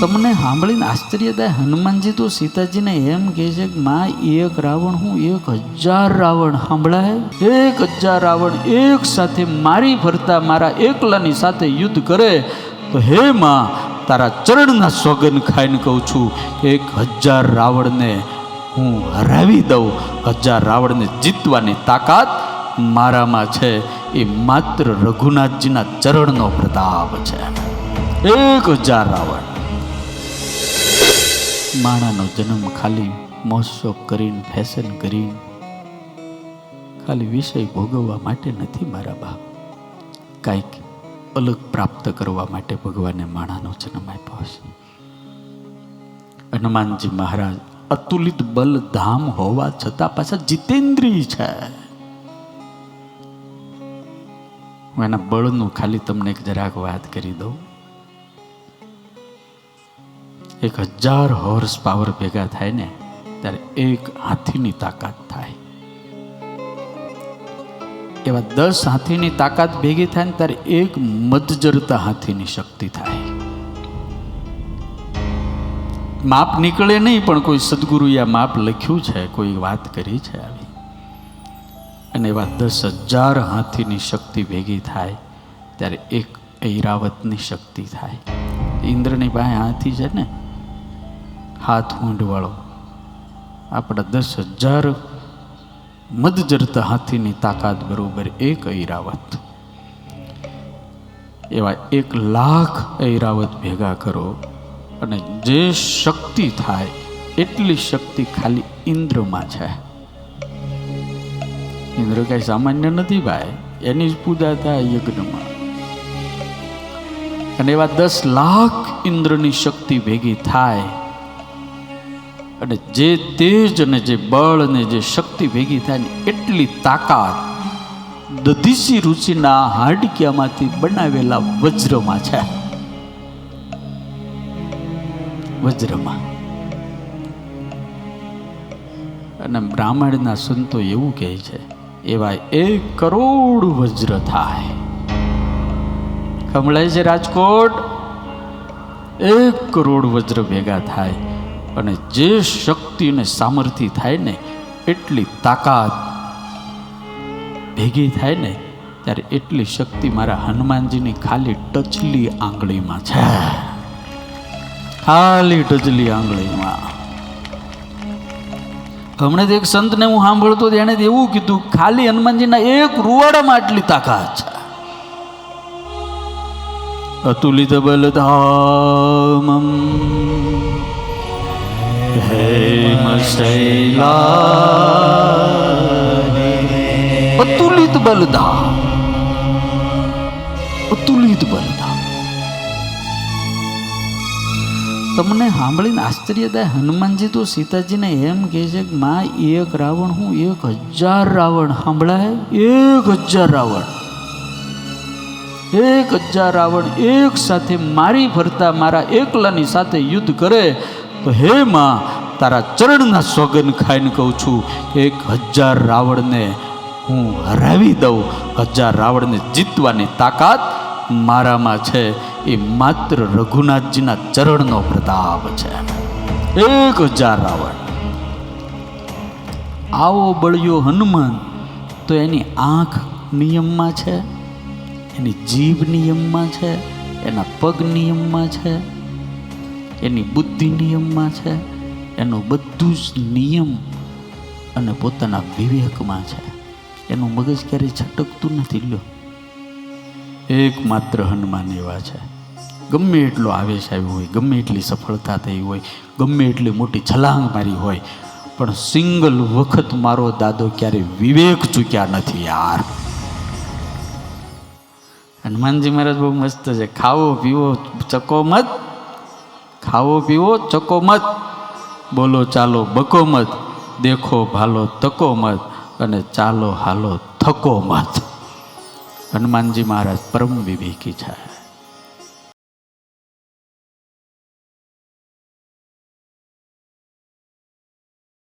તમને સાંભળીને આશ્ચર્ય થાય. હનુમાનજી તો સીતાજીને એમ કહે છે કે માં એક રાવણ હું 1000 રાવણ સાંભળાય. 1000 રાવણ એક સાથે મારી ફરતા મારા એકલાની સાથે યુદ્ધ કરે તો હે માં તારા ચરણના સોગન ખાઈને કહું છું 1000 રાવણને હું હરાવી દઉં. 1000 રાવણને જીતવાની તાકાત મારામાં છે. એ માત્ર રઘુનાથજીના ચરણનો પ્રતાપ છે. 1000 રાવણ. માણાનો જન્મ ખાલી મોજશોખ કરીને ફેશન કરીને ખાલી વિષય ભોગવવા માટે નથી મારા બાપ. કાંઈક અલગ પ્રાપ્ત કરવા માટે ભગવાને માણાનો જન્મ આપ્યો છે. હનુમાનજી મહારાજ અતુલિત બલ ધામ હોવા છતાં પાછા જીતેન્દ્રિય છે. હું એના બળનું ખાલી તમને એક જરાક વાત કરી દઉં. 1000 હોર્સ પાવર ભેગા થાય ને ત્યારે એક હાથીની તાકાત થાય. એવા 10 હાથીની તાકાત ભેગી થાય ને ત્યારે એક મધજરતા હાથીની શક્તિ થાય. માપ નીકળે નહીં, પણ કોઈ સદગુરુએ આ માપ લખ્યું છે, કોઈ વાત કરી છે આવી. અને એવા 10,000 હાથીની શક્તિ ભેગી થાય ત્યારે એક ઐરાવતની શક્તિ થાય. ઇન્દ્રની પાસે હાથી છે ને, હાથ ઊંઢવાળો. આપણા 10,000 મધજરતા હાથીની તાકાત બરોબર એક ઐરાવત. એવા 1,00,000 ઐરાવત ભેગા કરો અને જે શક્તિ થાય એટલી શક્તિ ખાલી ઇન્દ્રમાં છે. ઇન્દ્ર કઈ સામાન્ય નથી ભાઈ, એની જ પૂજા થાય યજ્ઞમાં. અને એવા 10,00,000 ઇન્દ્રની શક્તિ ભેગી થાય અને જે તેજ અને જે બળ અને જે શક્તિ ભેગી થાય ને એટલી તાકાત દધીચી ઋષિના હાડકિયામાંથી બનાવેલા વજ્રમાં છે. વજ્રમાં. અને બ્રાહ્મણના સંતો એવું કહે છે એવા 1 કરોડ વજ્ર થાય. કમળાય છે રાજકોટ. 1 કરોડ વજ્ર ભેગા થાય અને જે શક્તિ અને સામર્થ્ય થાય ને એટલી તાકાત ભેગી થાય ને ત્યારે એટલી શક્તિ મારા હનુમાનજીની ખાલી ટચલી આંગળીમાં છે. ખાલી ટચલી આંગળીમાં. હમણાં એક સંતને હું સાંભળતો એને એવું કીધું ખાલી હનુમાનજીના એક રૂવાડામાં આટલી તાકાત છે. અતુલિત બલધામમ અતુલિત બલધામ. અતુલિત બલધામ. તમને સાંભળીને આશ્ચર્ય થાય. હનુમાનજી તો સીતાજીને એમ કહે છે કે માં એક રાવણ હું 1000 રાવણ સાંભળાય. 1000 રાવણ. 1000 રાવણ એક સાથે મારી ફરતા મારા એકલાની સાથે યુદ્ધ કરે તો હે માં તારા ચરણના સોગન ખાઈને કહું છું 1000 રાવણને હું હરાવી દઉં. 1000 રાવણને જીતવાની તાકાત મારામાં છે. એ માત્ર રઘુનાથજીના ચરણનો પ્રતાપ છે. 1000 રાવણ. આવો બળ્યો હનુમાન તો એની આંખ નિયમમાં છે, એની જીભ નિયમમાં છે, એના પગ નિયમમાં છે, એની બુદ્ધિ નિયમમાં છે, એનું બધું જ નિયમ અને પોતાના વિવેકમાં છે. એનું મગજ ક્યારેય છટકતું નથી. લ્યો, એકમાત્ર હનુમાન એવા છે. ગમે એટલો આવેશ આવ્યો હોય, ગમે એટલી સફળતા થઈ હોય, ગમે એટલી મોટી છલાંગ મારી હોય, પણ સિંગલ વખત મારો દાદો ક્યારે વિવેક ચૂક્યા નથી યાર. હનુમાનજી મહારાજ બહુ મસ્ત છે. ખાવો પીવો ચકો મત, ખાવો પીવો ચકો મત, બોલો ચાલો બકો મત, દેખો ભાલો તકો મત, અને ચાલો હાલો થકો મત. હનુમાનજી મહારાજ પરમ વિવેકી છે.